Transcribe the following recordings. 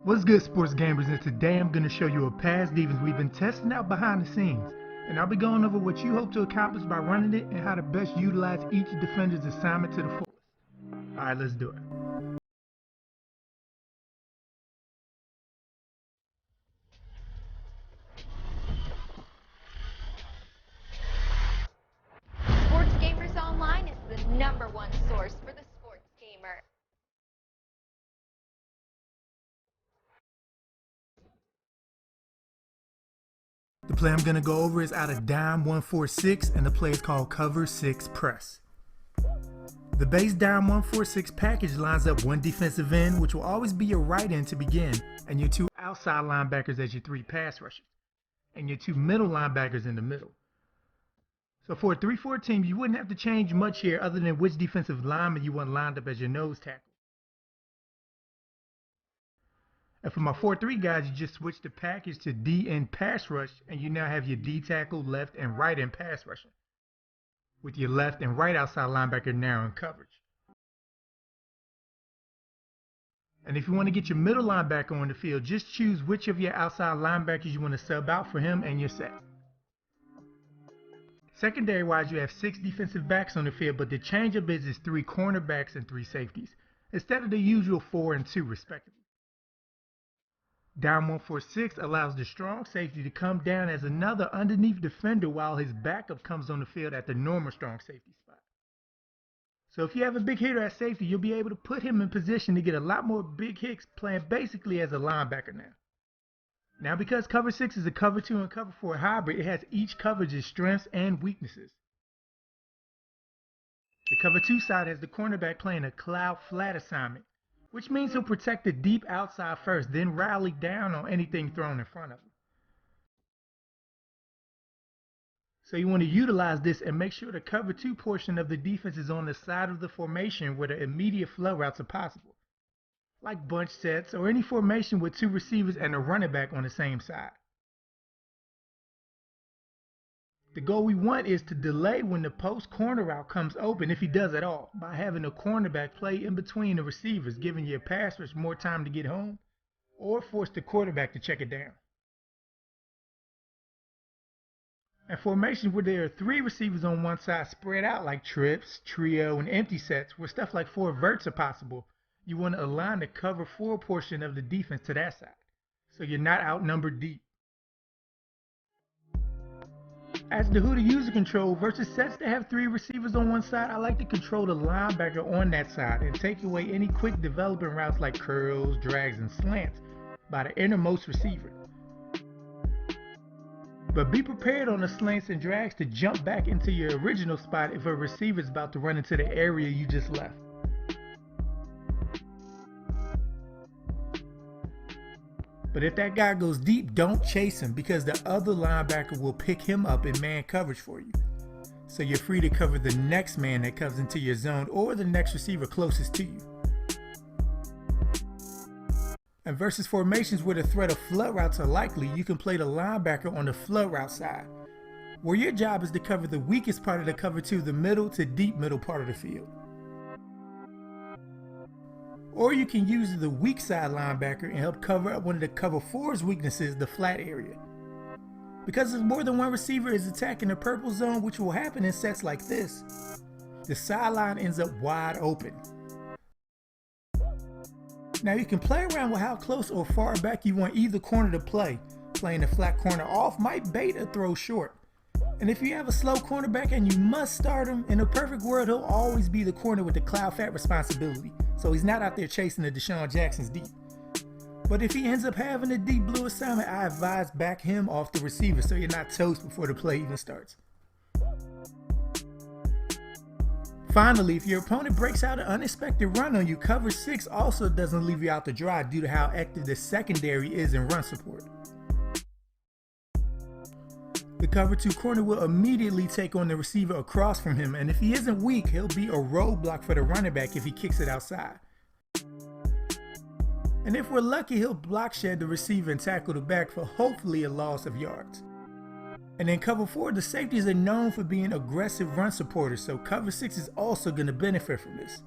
What's good, sports gamers, and today I'm going to show you a pass defense we've been testing out behind the scenes, and I'll be going over what you hope to accomplish by running it and how to best utilize each defender's assignment to the fullest. Alright, let's do it. Sports Gamers Online is the #1 source for the sports gamer. The play I'm going to go over is out of dime 146, and the play is called cover 6 press. The base dime 146 package lines up one defensive end, which will always be your right end to begin, and your two outside linebackers as your three pass rushers, and your two middle linebackers in the middle. So for a 3-4 team, you wouldn't have to change much here other than which defensive lineman you want lined up as your nose tackle. And for my 4-3 guys, you just switch the package to D end pass rush, and you now have your D tackle, left and right end pass rushing, with your left and right outside linebacker now in coverage. And if you want to get your middle linebacker on the field, just choose which of your outside linebackers you want to sub out for him and you're set. Secondary wise, you have 6 defensive backs on the field, but the change-up is 3 cornerbacks and 3 safeties, instead of the usual 4 and 2 respectively. Down 146 allows the strong safety to come down as another underneath defender while his backup comes on the field at the normal strong safety spot. So if you have a big hitter at safety, you'll be able to put him in position to get a lot more big hits playing basically as a linebacker now. Now because cover 6 is a cover 2 and cover 4 hybrid, it has each coverage's strengths and weaknesses. The cover 2 side has the cornerback playing a cloud flat assignment, which means he'll protect the deep outside first, then rally down on anything thrown in front of him. So you want to utilize this and make sure the cover 2 portion of the defense is on the side of the formation where the immediate flow routes are possible, like bunch sets or any formation with 2 receivers and a running back on the same side. The goal we want is to delay when the post corner route comes open, if he does at all, by having a cornerback play in between the receivers, giving your pass rush more time to get home, or force the quarterback to check it down. And formations where there are 3 receivers on one side spread out like trips, trio, and empty sets, where stuff like 4 verts are possible, you want to align the cover 4 portion of the defense to that side, so you're not outnumbered deep. As to who to use to control versus sets that have 3 receivers on one side, I like to control the linebacker on that side and take away any quick developing routes like curls, drags, and slants by the innermost receiver. But be prepared on the slants and drags to jump back into your original spot if a receiver is about to run into the area you just left. But if that guy goes deep, don't chase him, because the other linebacker will pick him up in man coverage for you. So you're free to cover the next man that comes into your zone or the next receiver closest to you. And versus formations where the threat of flood routes are likely, you can play the linebacker on the flood route side, where your job is to cover the weakest part of the cover 2, the middle to deep middle part of the field. Or you can use the weak side linebacker and help cover up one of the cover 4's weaknesses, the flat area. Because if more than one receiver is attacking the purple zone, which will happen in sets like this, the sideline ends up wide open. Now you can play around with how close or far back you want either corner to play. Playing the flat corner off might bait a throw short. And if you have a slow cornerback and you must start him, in a perfect world he'll always be the corner with the cloud fat responsibility, so he's not out there chasing the Deshaun Jacksons deep. But if he ends up having a deep blue assignment, I advise back him off the receiver so you're not toast before the play even starts. Finally, if your opponent breaks out an unexpected run on you, cover 6 also doesn't leave you out to dry due to how active the secondary is in run support. The cover 2 corner will immediately take on the receiver across from him, and if he isn't weak, he'll be a roadblock for the running back if he kicks it outside. And if we're lucky, he'll block shed the receiver and tackle the back for hopefully a loss of yards. And in cover 4, the safeties are known for being aggressive run supporters, so cover 6 is also going to benefit from this.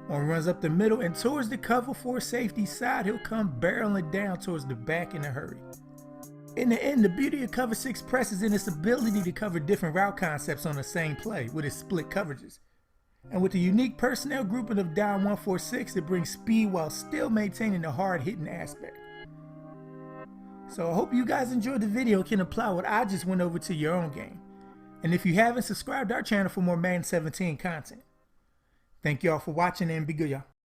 On runs up the middle and towards the cover 4 safety side, he'll come barreling down towards the back in a hurry. In the end, the beauty of cover 6 press is in its ability to cover different route concepts on the same play with its split coverages. And with the unique personnel grouping of down 146, it brings speed while still maintaining the hard hitting aspect. So I hope you guys enjoyed the video and can apply what I just went over to your own game. And if you haven't, subscribe to our channel for more Madden 17 content. Thank y'all for watching and be good, y'all.